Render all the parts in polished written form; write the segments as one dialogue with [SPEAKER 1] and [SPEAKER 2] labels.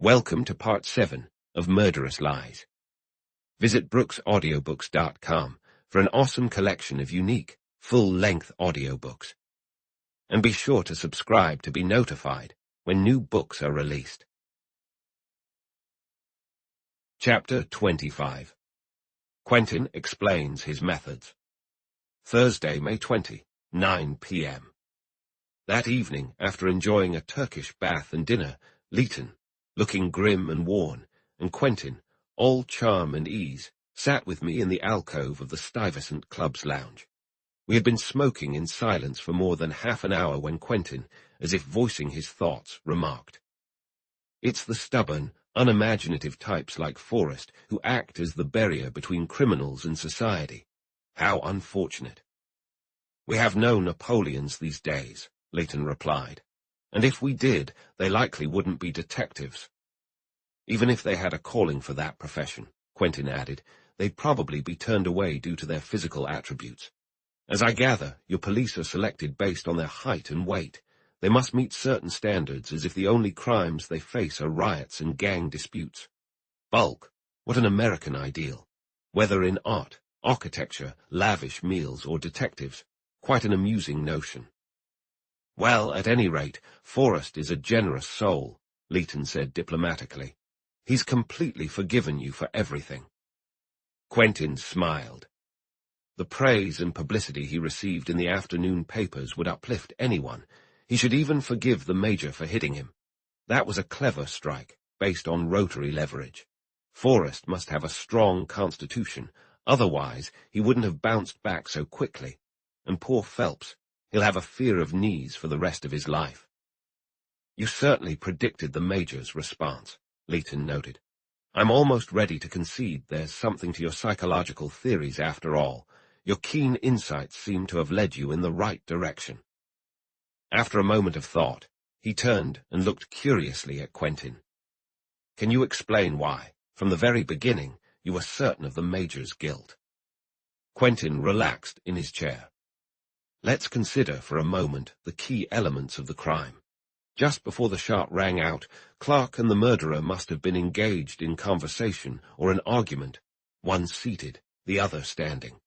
[SPEAKER 1] Welcome to Part 7 of Murderous Lies. Visit brooksaudiobooks.com for an awesome collection of unique, full-length audiobooks. And be sure to subscribe to be notified when new books are released. Chapter 25. Quentin explains his methods. Thursday, May 20, 9 p.m. That evening, after enjoying a Turkish bath and dinner, Leighton, looking grim and worn, and Quentin, all charm and ease, sat with me in the alcove of the Stuyvesant Club's lounge. We had been smoking in silence for more than half an hour when Quentin, as if voicing his thoughts, remarked, "It's the stubborn, unimaginative types like Forrest who act as the barrier between criminals and society. How unfortunate." "We have no Napoleons these days," Leighton replied. "And if we did, they likely wouldn't be detectives." "Even if they had a calling for that profession," Quentin added, "they'd probably be turned away due to their physical attributes. As I gather, your police are selected based on their height and weight. They must meet certain standards as if the only crimes they face are riots and gang disputes. Bulk, what an American ideal. Whether in art, architecture, lavish meals, or detectives, quite an amusing notion." "Well, at any rate, Forrest is a generous soul," Leighton said diplomatically. "He's completely forgiven you for everything." Quentin smiled. The praise and publicity he received in the afternoon papers would uplift anyone. He should even forgive the Major for hitting him. That was a clever strike, based on rotary leverage. Forrest must have a strong constitution, otherwise he wouldn't have bounced back so quickly. And poor Phelps, he'll have a fear of knees for the rest of his life. "You certainly predicted the Major's response," Leighton noted. "I'm almost ready to concede there's something to your psychological theories after all. Your keen insights seem to have led you in the right direction." After a moment of thought, he turned and looked curiously at Quentin. "Can you explain why, from the very beginning, you were certain of the Major's guilt?" Quentin relaxed in his chair. "Let's consider for a moment the key elements of the crime. Just before the shot rang out, Clark and the murderer must have been engaged in conversation or an argument, one seated, the other standing.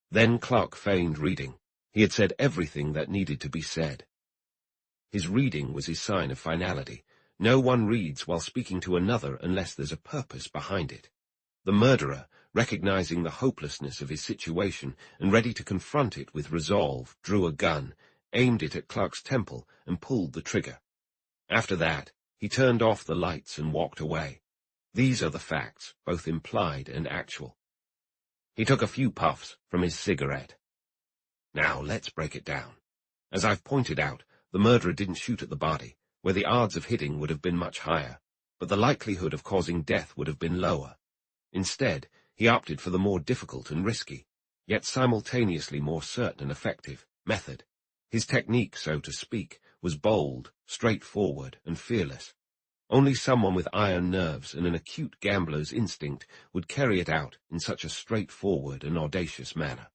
[SPEAKER 1] Then Clark feigned reading. He had said everything that needed to be said. His reading was his sign of finality. No one reads while speaking to another unless there's a purpose behind it. The murderer, recognizing the hopelessness of his situation and ready to confront it with resolve, drew a gun, aimed it at Clark's temple, and pulled the trigger. After that, he turned off the lights and walked away. These are the facts, both implied and actual." He took a few puffs from his cigarette. "Now, let's break it down. As I've pointed out, the murderer didn't shoot at the body, where the odds of hitting would have been much higher, but the likelihood of causing death would have been lower. Instead, he opted for the more difficult and risky, yet simultaneously more certain and effective, method. His technique, so to speak, was bold, straightforward, and fearless. Only someone with iron nerves and an acute gambler's instinct would carry it out in such a straightforward and audacious manner.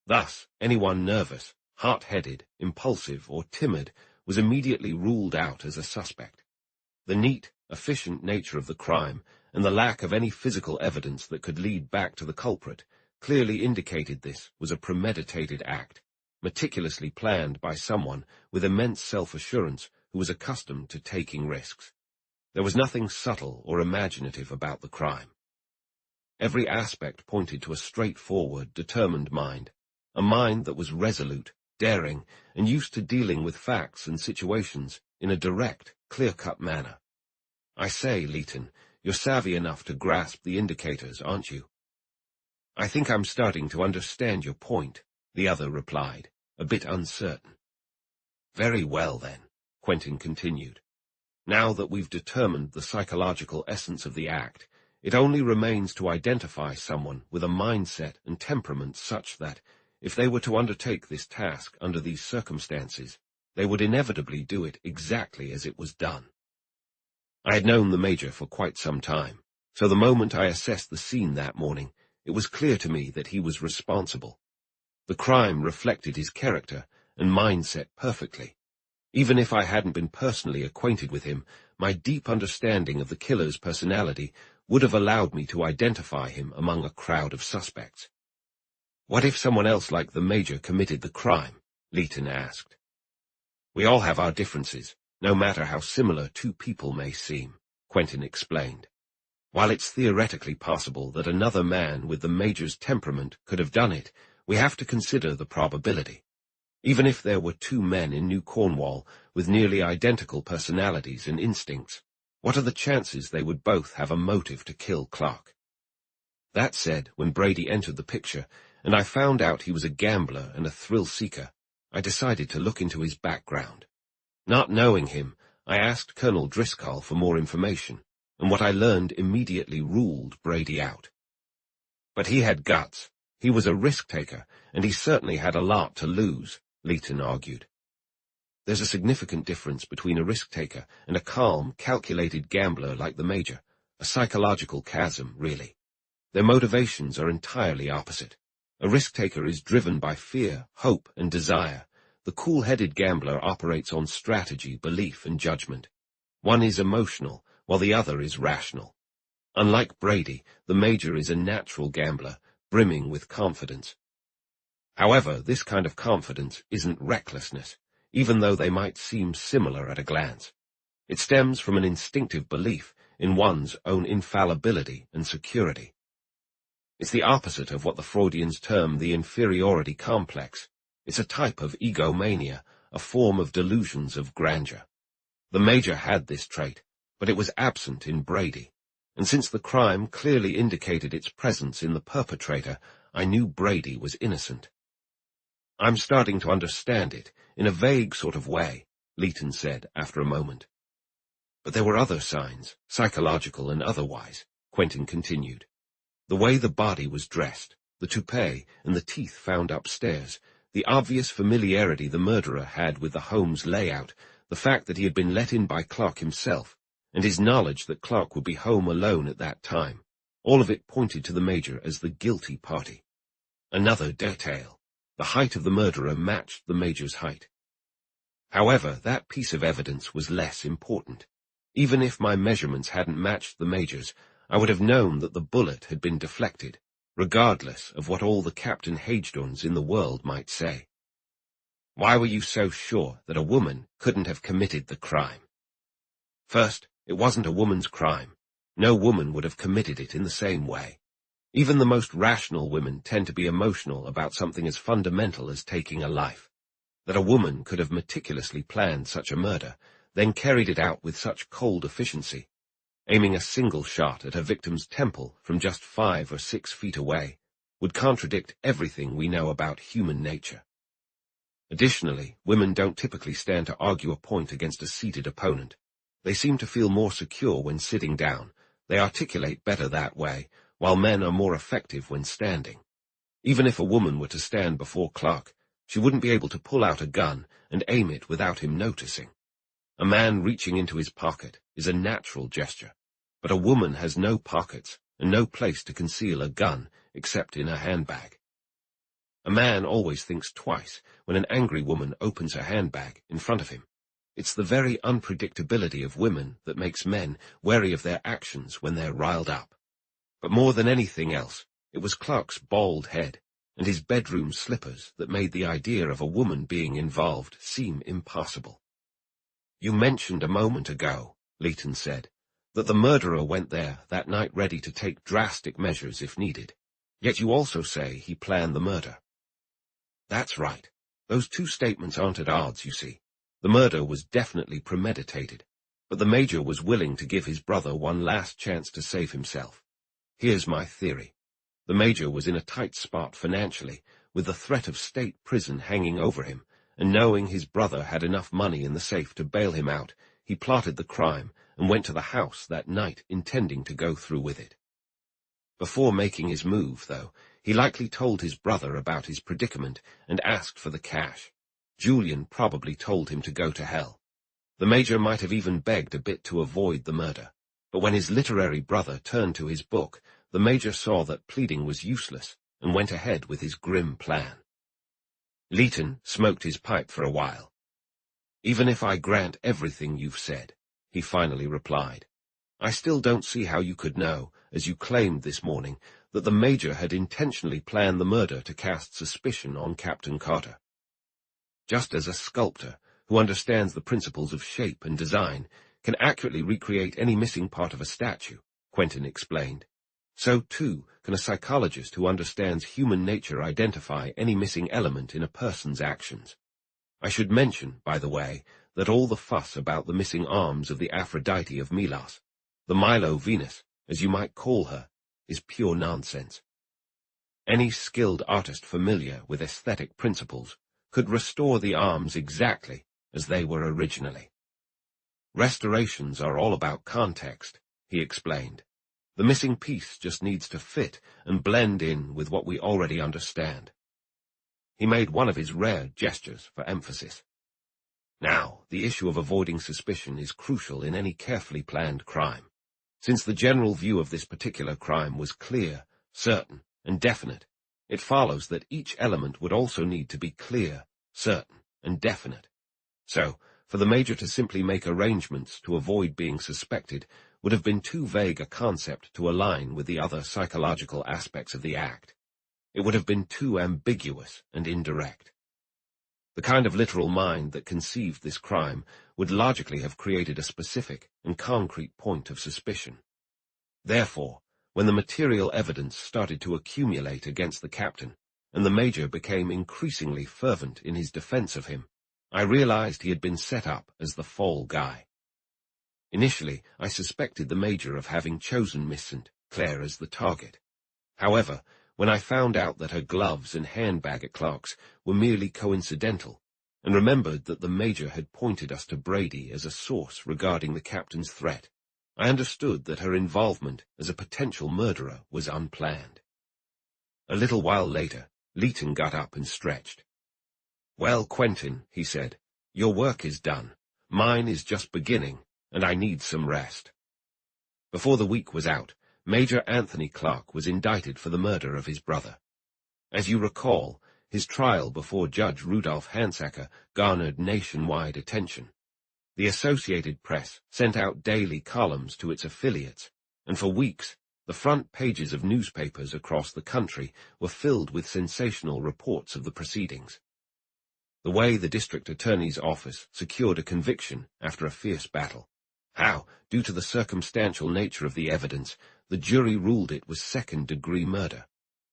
[SPEAKER 1] Thus, anyone nervous, hot-headed, impulsive, or timid was immediately ruled out as a suspect. The neat, efficient nature of the crime and the lack of any physical evidence that could lead back to the culprit clearly indicated this was a premeditated act, meticulously planned by someone with immense self-assurance who was accustomed to taking risks. There was nothing subtle or imaginative about the crime. Every aspect pointed to a straightforward, determined mind, a mind that was resolute, daring, and used to dealing with facts and situations in a direct, clear-cut manner. I say, Leighton, you're savvy enough to grasp the indicators, aren't you?" "I think I'm starting to understand your point," the other replied, a bit uncertain. "Very well, then," Quentin continued. "Now that we've determined the psychological essence of the act, it only remains to identify someone with a mindset and temperament such that, if they were to undertake this task under these circumstances, they would inevitably do it exactly as it was done." I had known the Major for quite some time, so the moment I assessed the scene that morning, it was clear to me that he was responsible. The crime reflected his character and mindset perfectly. Even if I hadn't been personally acquainted with him, my deep understanding of the killer's personality would have allowed me to identify him among a crowd of suspects. What if someone else like the Major committed the crime? Leighton asked. We all have our differences, no matter how similar two people may seem, Quentin explained. While it's theoretically possible that another man with the Major's temperament could have done it, we have to consider the probability. Even if there were two men in New Cornwall with nearly identical personalities and instincts, what are the chances they would both have a motive to kill Clark? That said, when Brady entered the picture, and I found out he was a gambler and a thrill-seeker, I decided to look into his background. Not knowing him, I asked Colonel Driscoll for more information, and what I learned immediately ruled Brady out. But he had guts. He was a risk-taker, and he certainly had a lot to lose, Leighton argued. There's a significant difference between a risk-taker and a calm, calculated gambler like the Major, a psychological chasm, really. Their motivations are entirely opposite. A risk-taker is driven by fear, hope, and desire. The cool-headed gambler operates on strategy, belief, and judgment. One is emotional, while the other is rational. Unlike Brady, the Major is a natural gambler, brimming with confidence. However, this kind of confidence isn't recklessness, even though they might seem similar at a glance. It stems from an instinctive belief in one's own infallibility and security. It's the opposite of what the Freudians term the inferiority complex. It's a type of egomania, a form of delusions of grandeur. The Major had this trait, but it was absent in Brady, and since the crime clearly indicated its presence in the perpetrator, I knew Brady was innocent. I'm starting to understand it, in a vague sort of way, Leighton said after a moment. But there were other signs, psychological and otherwise, Quentin continued. The way the body was dressed, the toupee and the teeth found upstairs, the obvious familiarity the murderer had with the home's layout, the fact that he had been let in by Clark himself, and his knowledge that Clark would be home alone at that time, all of it pointed to the Major as the guilty party. Another detail. The height of the murderer matched the Major's height. However, that piece of evidence was less important. Even if my measurements hadn't matched the Major's, I would have known that the bullet had been deflected, regardless of what all the Captain Hagedorns in the world might say. Why were you so sure that a woman couldn't have committed the crime? First, it wasn't a woman's crime. No woman would have committed it in the same way. Even the most rational women tend to be emotional about something as fundamental as taking a life. That a woman could have meticulously planned such a murder, then carried it out with such cold efficiency, aiming a single shot at her victim's temple from just 5 or 6 feet away, would contradict everything we know about human nature. Additionally, women don't typically stand to argue a point against a seated opponent. They seem to feel more secure when sitting down. They articulate better that way, while men are more effective when standing. Even if a woman were to stand before Clark, she wouldn't be able to pull out a gun and aim it without him noticing. A man reaching into his pocket is a natural gesture, but a woman has no pockets and no place to conceal a gun except in a handbag. A man always thinks twice when an angry woman opens her handbag in front of him. It's the very unpredictability of women that makes men wary of their actions when they're riled up. But more than anything else, it was Clark's bald head and his bedroom slippers that made the idea of a woman being involved seem impossible. You mentioned a moment ago, Leighton said, that the murderer went there that night ready to take drastic measures if needed. Yet you also say he planned the murder. That's right. Those two statements aren't at odds, you see. The murder was definitely premeditated, but the Major was willing to give his brother one last chance to save himself. Here's my theory. The Major was in a tight spot financially, with the threat of state prison hanging over him, and knowing his brother had enough money in the safe to bail him out, he plotted the crime and went to the house that night intending to go through with it. Before making his move, though, he likely told his brother about his predicament and asked for the cash. Julian probably told him to go to hell. The Major might have even begged a bit to avoid the murder, but when his literary brother turned to his book, the Major saw that pleading was useless and went ahead with his grim plan. Leighton smoked his pipe for a while. Even if I grant everything you've said, he finally replied. "I still don't see how you could know, as you claimed this morning, that the Major had intentionally planned the murder to cast suspicion on Captain Carter. Just as a sculptor, who understands the principles of shape and design, can accurately recreate any missing part of a statue," Quentin explained, "so too can a psychologist who understands human nature identify any missing element in a person's actions. I should mention, by the way, that all the fuss about the missing arms of the Aphrodite of Milos, the Milo Venus, as you might call her, is pure nonsense. Any skilled artist familiar with aesthetic principles could restore the arms exactly as they were originally. Restorations are all about context," he explained. "The missing piece just needs to fit and blend in with what we already understand." He made one of his rare gestures for emphasis. Now, the issue of avoiding suspicion is crucial in any carefully planned crime. Since the general view of this particular crime was clear, certain, and definite, it follows that each element would also need to be clear, certain, and definite. So, for the Major to simply make arrangements to avoid being suspected would have been too vague a concept to align with the other psychological aspects of the act. It would have been too ambiguous and indirect. The kind of literal mind that conceived this crime would logically have created a specific and concrete point of suspicion. Therefore, when the material evidence started to accumulate against the captain, and the Major became increasingly fervent in his defense of him, I realized he had been set up as the fall guy. Initially, I suspected the Major of having chosen Miss St. Clair as the target. However, when I found out that her gloves and handbag at Clark's were merely coincidental, and remembered that the Major had pointed us to Brady as a source regarding the captain's threat, I understood that her involvement as a potential murderer was unplanned. A little while later, Leighton got up and stretched. "Well, Quentin," he said, "your work is done. Mine is just beginning, and I need some rest." Before the week was out, Major Anthony Clark was indicted for the murder of his brother. As you recall, his trial before Judge Rudolph Hansacker garnered nationwide attention. The Associated Press sent out daily columns to its affiliates, and for weeks, the front pages of newspapers across the country were filled with sensational reports of the proceedings. The way the district attorney's office secured a conviction after a fierce battle. How, due to the circumstantial nature of the evidence, the jury ruled it was second-degree murder.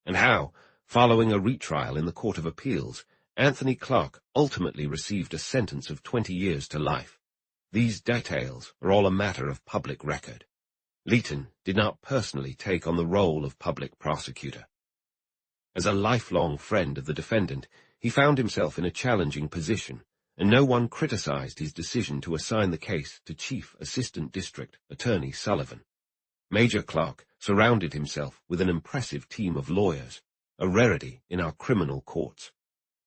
[SPEAKER 1] And how, following a retrial in the Court of Appeals, Anthony Clark ultimately received a sentence of 20 years to life. These details are all a matter of public record. Leighton did not personally take on the role of public prosecutor. As a lifelong friend of the defendant, he found himself in a challenging position, and no one criticized his decision to assign the case to Chief Assistant District Attorney Sullivan. Major Clark surrounded himself with an impressive team of lawyers, a rarity in our criminal courts.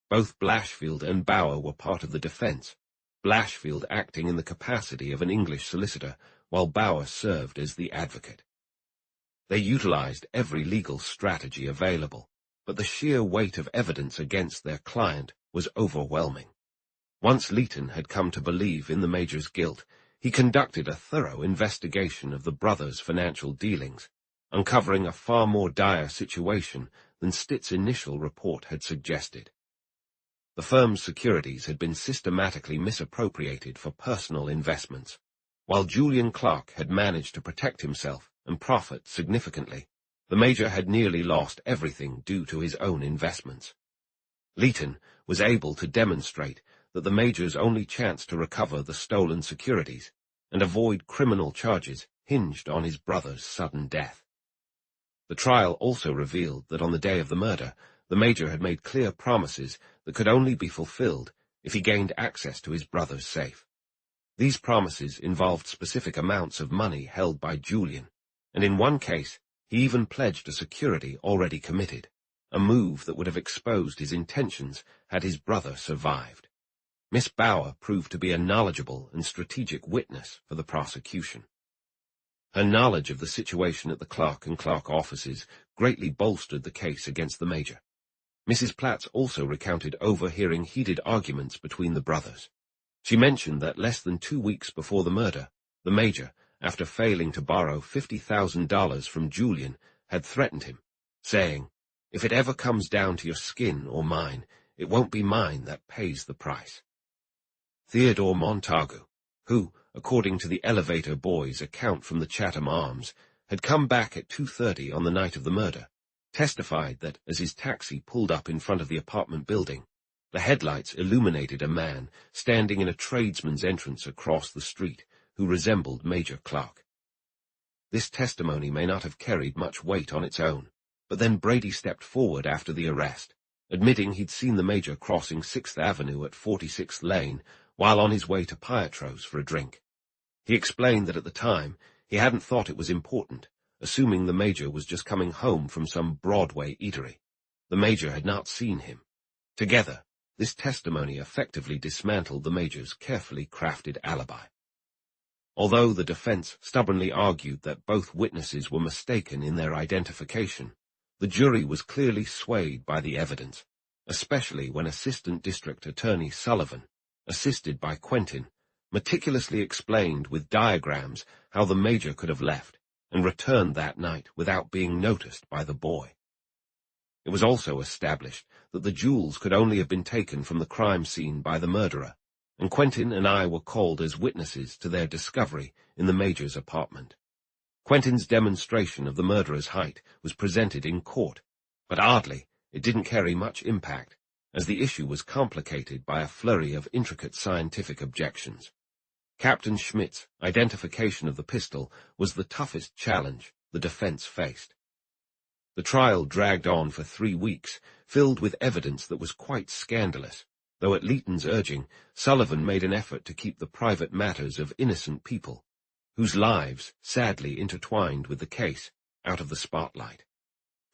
[SPEAKER 1] Both Blashfield and Bauer were part of the defense, Blashfield acting in the capacity of an English solicitor, while Bauer served as the advocate. They utilized every legal strategy available, but the sheer weight of evidence against their client was overwhelming. Once Leighton had come to believe in the Major's guilt, he conducted a thorough investigation of the brothers' financial dealings, uncovering a far more dire situation than Stitt's initial report had suggested. The firm's securities had been systematically misappropriated for personal investments, while Julian Clark had managed to protect himself and profit significantly. The Major had nearly lost everything due to his own investments. Leighton was able to demonstrate that the Major's only chance to recover the stolen securities and avoid criminal charges hinged on his brother's sudden death. The trial also revealed that on the day of the murder, the Major had made clear promises that could only be fulfilled if he gained access to his brother's safe. These promises involved specific amounts of money held by Julian, and in one case, he even pledged a security already committed, a move that would have exposed his intentions had his brother survived. Miss Bauer proved to be a knowledgeable and strategic witness for the prosecution. Her knowledge of the situation at the Clark & Clark offices greatly bolstered the case against the Major. Mrs. Platts also recounted overhearing heated arguments between the brothers. She mentioned that less than 2 weeks before the murder, The Major, after failing to borrow $50,000 from Julian, had threatened him, saying, "If it ever comes down to your skin or mine, it won't be mine that pays the price." Theodore Montagu, who, according to the elevator boy's account from the Chatham Arms, had come back at 2:30 on the night of the murder, testified that as his taxi pulled up in front of the apartment building, the headlights illuminated a man standing in a tradesman's entrance across the street who resembled Major Clark. This testimony may not have carried much weight on its own, but then Brady stepped forward after the arrest, admitting he'd seen the Major crossing 6th Avenue at 46th Lane while on his way to Pietro's for a drink. He explained that at the time he hadn't thought it was important, assuming the Major was just coming home from some Broadway eatery. The Major had not seen him. Together, this testimony effectively dismantled the Major's carefully crafted alibi. Although the defense stubbornly argued that both witnesses were mistaken in their identification, the jury was clearly swayed by the evidence, especially when Assistant District Attorney Sullivan, assisted by Quentin, meticulously explained with diagrams how the Major could have left and returned that night without being noticed by the boy. It was also established that the jewels could only have been taken from the crime scene by the murderer, and Quentin and I were called as witnesses to their discovery in the Major's apartment. Quentin's demonstration of the murderer's height was presented in court, but oddly, it didn't carry much impact, as the issue was complicated by a flurry of intricate scientific objections. Captain Schmidt's identification of the pistol was the toughest challenge the defense faced. The trial dragged on for 3 weeks, filled with evidence that was quite scandalous, though at Leighton's urging, Sullivan made an effort to keep the private matters of innocent people, whose lives sadly intertwined with the case, out of the spotlight.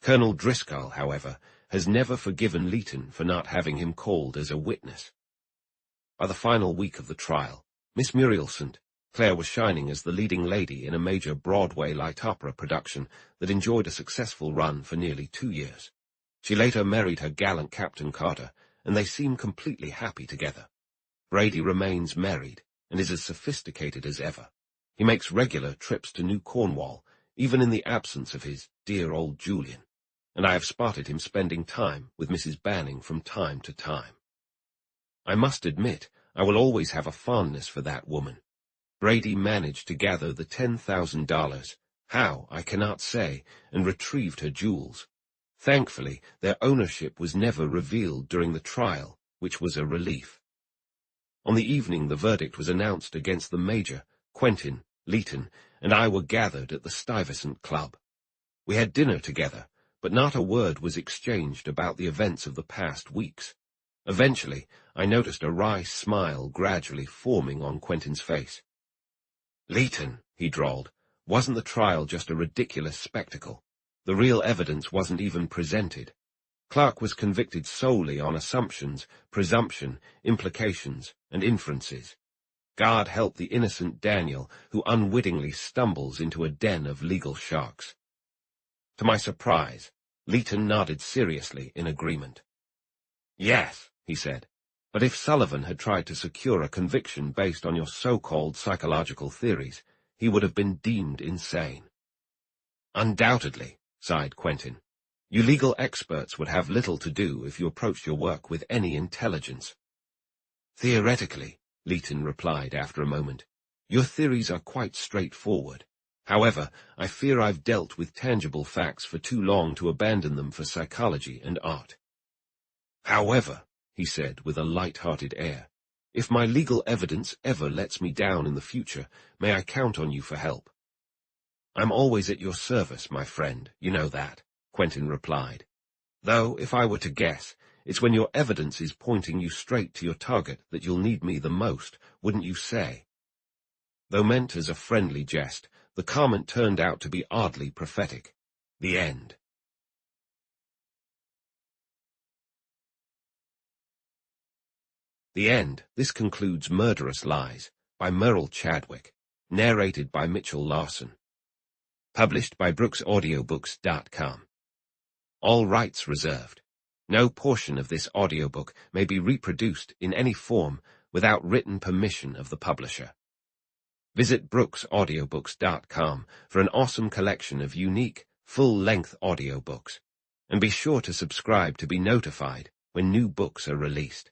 [SPEAKER 1] Colonel Driscoll, however, has never forgiven Leighton for not having him called as a witness. By the final week of the trial, Miss Murielson, Claire was shining as the leading lady in a major Broadway light opera production that enjoyed a successful run for nearly 2 years. She later married her gallant Captain Carter, and they seem completely happy together. Brady remains married and is as sophisticated as ever. He makes regular trips to New Cornwall, even in the absence of his dear old Julian, and I have spotted him spending time with Mrs. Banning from time to time. I must admit, I will always have a fondness for that woman. Brady managed to gather the $10,000, how, I cannot say, and retrieved her jewels. Thankfully, their ownership was never revealed during the trial, which was a relief. On the evening the verdict was announced against the Major, Quentin, Leighton, and I were gathered at the Stuyvesant Club. We had dinner together, but not a word was exchanged about the events of the past weeks. Eventually, I noticed a wry smile gradually forming on Quentin's face. "Leighton," he drawled, "wasn't the trial just a ridiculous spectacle? The real evidence wasn't even presented. Clark was convicted solely on assumptions, presumption, implications, and inferences. God help the innocent Daniel who unwittingly stumbles into a den of legal sharks." To my surprise, Leighton nodded seriously in agreement. "Yes," he said, "but if Sullivan had tried to secure a conviction based on your so-called psychological theories, he would have been deemed insane." "Undoubtedly," sighed Quentin. "You legal experts would have little to do if you approached your work with any intelligence." "Theoretically," Leighton replied after a moment, "your theories are quite straightforward. However, I fear I've dealt with tangible facts for too long to abandon them for psychology and art." "However," he said with a light-hearted air, "if my legal evidence ever lets me down in the future, may I count on you for help?" "I'm always at your service, my friend, you know that," Quentin replied. "Though, if I were to guess, it's when your evidence is pointing you straight to your target that you'll need me the most, wouldn't you say?" Though meant as a friendly jest, the comment turned out to be oddly prophetic. The end. The End. This concludes Murderous Lies by Merle Chadwick, narrated by Mitchell Larson. Published by BrooksAudiobooks.com. All rights reserved. No portion of this audiobook may be reproduced in any form without written permission of the publisher. Visit brooksaudiobooks.com for an awesome collection of unique, full-length audiobooks, and be sure to subscribe to be notified when new books are released.